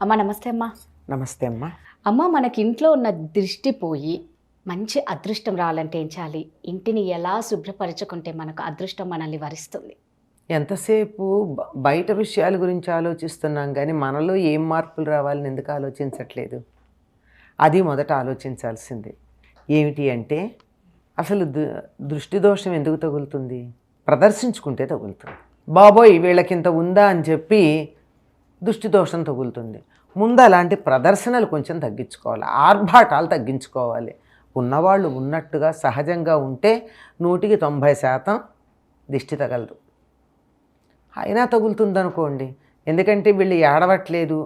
అమ్మ నమస్తే అమ్మా. నమస్తే అమ్మా. అమ్మ మనకి ఇంట్లో ఉన్న దృష్టి పోయి మంచి అదృష్టం రావాలంటే ఏం చేయాలి? ఇంటిని ఎలా శుభ్రపరచుకుంటే మనకు అదృష్టం మనల్ని వరిస్తుంది? ఎంతసేపు బయట విషయాల గురించి ఆలోచిస్తున్నాం కానీ మనలో ఏం మార్పులు రావాలని ఎందుకు ఆలోచించట్లేదు? అది మొదట ఆలోచించాల్సింది. ఏమిటి అంటే అసలు దృష్టి దోషం ఎందుకు తగులుతుంది? ప్రదర్శించుకుంటే తగులుతుంది. బాబోయ్ వీళ్ళకింత ఉందా అని చెప్పి దృష్టి దోషం తగులుతుంది. ముందు అలాంటి ప్రదర్శనలు కొంచెం తగ్గించుకోవాలి, ఆర్భాటాలు తగ్గించుకోవాలి. ఉన్నవాళ్ళు ఉన్నట్టుగా సహజంగా ఉంటే 100% దిష్టి తగలదు. అయినా తగులుతుందనుకోండి, ఎందుకంటే వీళ్ళు ఏడవట్లేదు,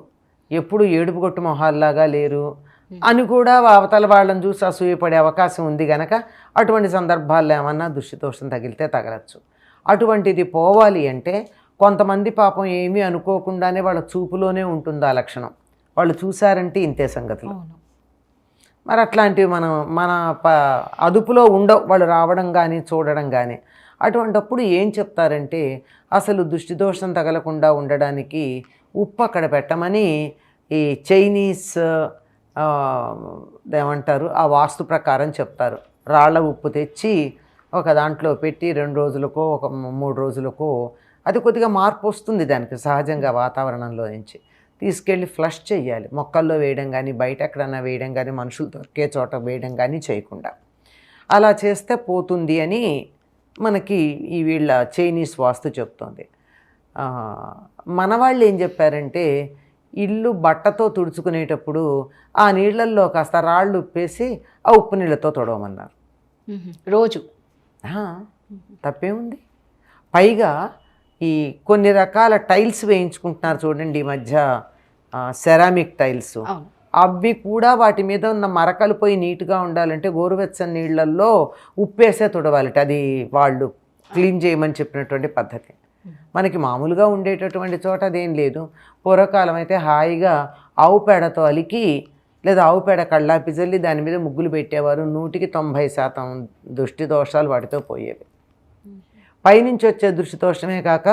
ఎప్పుడు ఏడుపు కొట్టు మొహాల్లాగా లేరు అని కూడా అవతల వాళ్ళని చూసి అసూయపడే అవకాశం ఉంది గనక అటువంటి సందర్భాల్లో ఏమన్నా దృష్టి దోషం తగిలితే తగలచ్చు. అటువంటిది పోవాలి అంటే కొంతమంది పాపం ఏమీ అనుకోకుండానే వాళ్ళ చూపులోనే ఉంటుంది ఆ లక్షణం. వాళ్ళు చూశారంటే ఇంతే సంగతులు. మరి అట్లాంటివి మన అదుపులో ఉండవు, వాళ్ళు రావడం కానీ చూడడం కానీ. అటువంటప్పుడు ఏం చెప్తారంటే అసలు దృష్టి దోషం తగలకుండా ఉండడానికి ఉప్పు అక్కడ పెట్టమని ఈ చైనీస్ ఏమంటారు ఆ వాస్తు ప్రకారం చెప్తారు. రాళ్ల ఉప్పు తెచ్చి ఒక దాంట్లో పెట్టి 2 రోజులకో 3 రోజులకో అది కొద్దిగా మార్పు వస్తుంది దానికి సహజంగా వాతావరణంలో నుంచి. తీసుకెళ్ళి ఫ్లష్ చేయాలి. మొక్కల్లో వేయడం కానీ బయట ఎక్కడన్నా వేయడం కానీ మనుషులు దొరికే చోట వేయడం కానీ చేయకుండా అలా చేస్తే పోతుంది అని మనకి ఈ వీళ్ళ చైనీస్ వాస్తు చెప్తోంది. మన వాళ్ళు ఏం చెప్పారంటే ఇల్లు బట్టతో తుడుచుకునేటప్పుడు ఆ నీళ్ళల్లో కాస్త రాళ్ళు ఉప్పేసి ఆ ఉప్పు నీళ్ళతో తొడవమన్నారు రోజు. తప్పేముంది? పైగా ఈ కొన్ని రకాల టైల్స్ వేయించుకుంటున్నారు చూడండి ఈ మధ్య, సెరామిక్ టైల్స్. అవి కూడా వాటి మీద ఉన్న మరకలు పోయి నీట్గా ఉండాలంటే గోరువెచ్చని నీళ్ళల్లో ఉప్పేసే తుడవాలట. అది వాళ్ళు క్లీన్ చేయమని చెప్పినటువంటి పద్ధతి. మనకి మామూలుగా ఉండేటటువంటి చోట అదేం లేదు. పూర్వకాలం అయితే హాయిగా ఆవు పేడతో అలికి లేదా ఆవు పేడ కళ్ళాపి జల్లి దాని మీద ముగ్గులు పెట్టేవారు. 190% దృష్టి దోషాలు వాటితో పోయేవి. పైనుంచి వచ్చే దృష్టి దోషమే కాక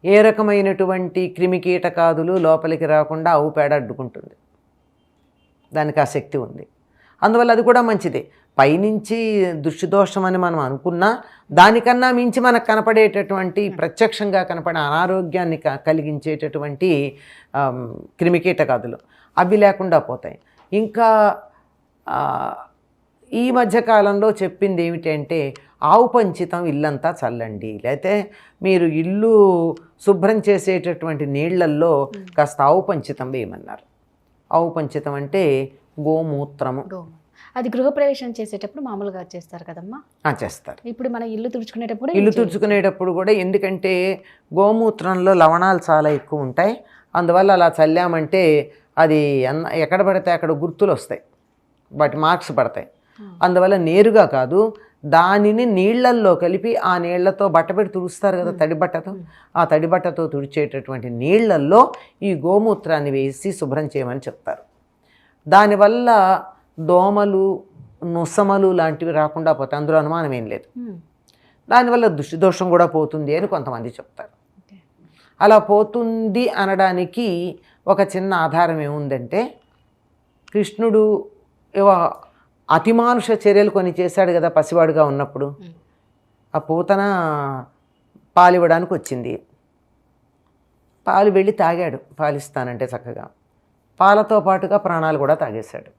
ఏ రకమైనటువంటి క్రిమికీటకాదులు లోపలికి రాకుండా ఆవు పేడ అడ్డుకుంటుంది. దానికి ఆ శక్తి ఉంది. అందువల్ల అది కూడా మంచిదే. పైనుంచి దృష్టి దోషం అని మనం అనుకున్నా దానికన్నా మించి మనకు కనపడేటటువంటి ప్రత్యక్షంగా కనపడే అనారోగ్యాన్ని కలిగించేటటువంటి క్రిమికీటకాదులు అవి లేకుండా పోతాయి. ఇంకా ఈ మధ్యకాలంలో చెప్పింది ఏమిటంటే ఆవు పంచితం ఇల్లంతా చల్లండి, లేకపోతే మీరు ఇల్లు శుభ్రం చేసేటటువంటి నీళ్లల్లో కాస్త ఆవు పంచితం వేయమన్నారు. ఆవు పంచితం అంటే గోమూత్రము. అది గృహప్రవేశం చేసేటప్పుడు మామూలుగా చేస్తారు కదమ్మా? చేస్తారు. ఇప్పుడు మన ఇల్లు తుడుచుకునేటప్పుడు కూడా, ఎందుకంటే గోమూత్రంలో లవణాలు చాలా ఎక్కువ ఉంటాయి. అందువల్ల అలా చల్లామంటే అది ఎక్కడ పడితే అక్కడ గుర్తులు వస్తాయి, వాటి మార్క్స్ పడతాయి. అందువల్ల నేరుగా కాదు, దానిని నీళ్లల్లో కలిపి ఆ నీళ్లతో బట్టపెట్టి తుడుస్తారు కదా తడిబట్టతో, ఆ తడిబట్టతో తుడిచేటటువంటి నీళ్లల్లో ఈ గోమూత్రాన్ని వేసి శుభ్రం చేయమని చెప్తారు. దానివల్ల దోమలు నొసమలు లాంటివి రాకుండా పోతాయి, అందులో అనుమానం ఏం లేదు. దానివల్ల దృష్టి దోషం కూడా పోతుంది అని కొంతమంది చెప్తారు. అలా పోతుంది అనడానికి ఒక చిన్న ఆధారం ఏముందంటే, కృష్ణుడు అతిమానుష చర్యలు కొన్ని చేశాడు కదా పసివాడుగా ఉన్నప్పుడు. ఆ పూతన పాలివ్వడానికి వచ్చింది, పాలు వెళ్ళి తాగాడు, పాలిస్తానంటే చక్కగా. పాలతో పాటుగా ప్రాణాలు కూడా తాగేశాడు.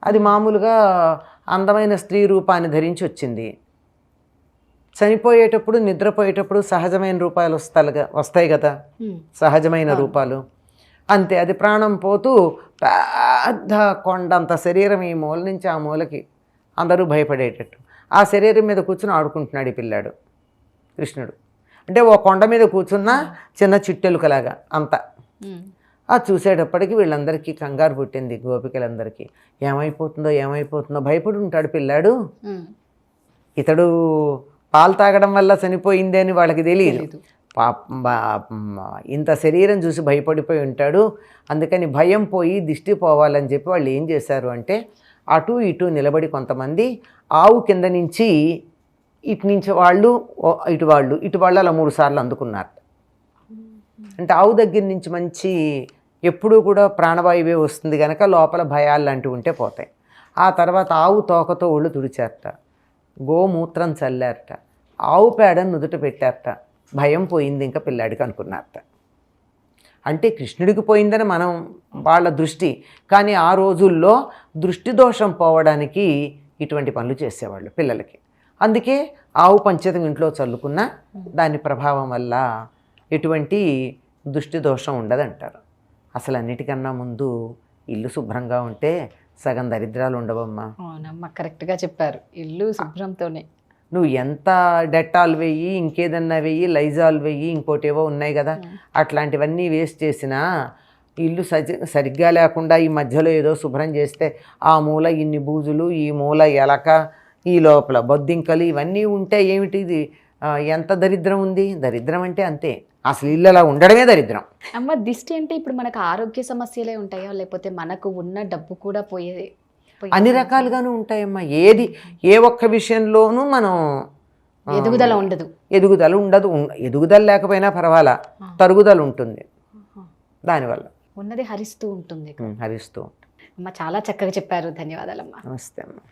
అది మామూలుగా అందమైన స్త్రీ రూపాన్ని ధరించి వచ్చింది. చనిపోయేటప్పుడు నిద్రపోయేటప్పుడు సహజమైన రూపాలు వస్తాయి కదా, సహజమైన రూపాలు. అంతే, అది ప్రాణం పోతూ పెద్ద కొండంత శరీరం ఈ మూల నుంచి ఆ మూలకి అందరూ భయపడేటట్టు ఆ శరీరం మీద కూర్చుని ఆడుకుంటున్నాడు ఈ పిల్లాడు కృష్ణుడు. అంటే ఓ కొండ మీద కూర్చున్న చిన్న చిట్టెలుకలాగా అంత. అది చూసేటప్పటికి వీళ్ళందరికీ కంగారు పుట్టింది, గోపికలందరికీ. ఏమైపోతుందో భయపడి ఉంటాడు పిల్లాడు. ఇతడు పాలు తాగడం వల్ల చనిపోయింది అని వాళ్ళకి తెలియదు. ఇంత శరీరం చూసి భయపడిపోయి ఉంటాడు. అందుకని భయం పోయి దిష్టి పోవాలని చెప్పి వాళ్ళు ఏం చేశారు అంటే అటు ఇటు నిలబడి కొంతమంది ఆవు కింద నుంచి ఇటు నుంచి వాళ్ళు ఇటు వాళ్ళు అలా 3 సార్లు అందుకున్నారు. అంటే ఆవు దగ్గర నుంచి మంచి ఎప్పుడూ కూడా ప్రాణవాయువే వస్తుంది కనుక లోపల భయాలు లాంటివి ఉంటే పోతాయి. ఆ తర్వాత ఆవు తోకతో ఒళ్ళు తుడిచారట, గోమూత్రం చల్లారట, ఆవు పేడను నుదుట పెట్టారట, భయం పోయింది ఇంకా పిల్లాడికి అనుకున్నారట. అంటే కృష్ణుడికి పోయిందని మనం వాళ్ళ దృష్టి, కానీ ఆ రోజుల్లో దృష్టి దోషం పోవడానికి ఇటువంటి పనులు చేసేవాళ్ళు పిల్లలకి. అందుకే ఆవు పంచతం ఇంట్లో చల్లుకున్న దాని ప్రభావం వల్ల ఎటువంటి దృష్టి దోషం ఉండదంటారు. అసలు అన్నిటికన్నా ముందు ఇల్లు శుభ్రంగా ఉంటే సగం దరిద్రాలు ఉండవమ్మా. అవునమ్మా, కరెక్ట్గా చెప్పారు. ఇల్లు శుభ్రంతోనే. నువ్వు ఎంత డెటాల్ వెయ్యి, ఇంకేదన్నా వెయ్యి, లైజాల్ వెయ్యి, ఇంకోటేవో ఉన్నాయి కదా, అట్లాంటివన్నీ వేస్ట్ చేసినా ఇల్లు సరిగ్గా లేకుండా ఈ మధ్యలో ఏదో శుభ్రం చేస్తే ఆ మూల ఇన్ని బూజులు, ఈ మూల ఎలక, ఈ లోపల బొద్దింకలు ఇవన్నీ ఉంటే ఏమిటిది ఎంత దరిద్రం ఉంది. దరిద్రం అంటే అంతే, అసలు ఇల్లు అలా ఉండడమే దరిద్రం. అమ్మ, దిష్టి అంటే ఇప్పుడు మనకు ఆరోగ్య సమస్యలే ఉంటాయా, లేకపోతే మనకు ఉన్న డబ్బు కూడా పోయేది? అన్ని రకాలుగాను ఉంటాయమ్మా. ఏ ఒక్క విషయంలోనూ మనం ఎదుగుదల ఉండదు. ఎదుగుదల ఉండదు. ఎదుగుదల లేకపోయినా పర్వాలా, తరుగుదల ఉంటుంది. దానివల్ల ఉన్నది హరిస్తూ ఉంటుంది. హరిస్తూ ఉంటుంది. అమ్మ, చాలా చక్కగా చెప్పారు. ధన్యవాదాలమ్మా. నమస్తే అమ్మా.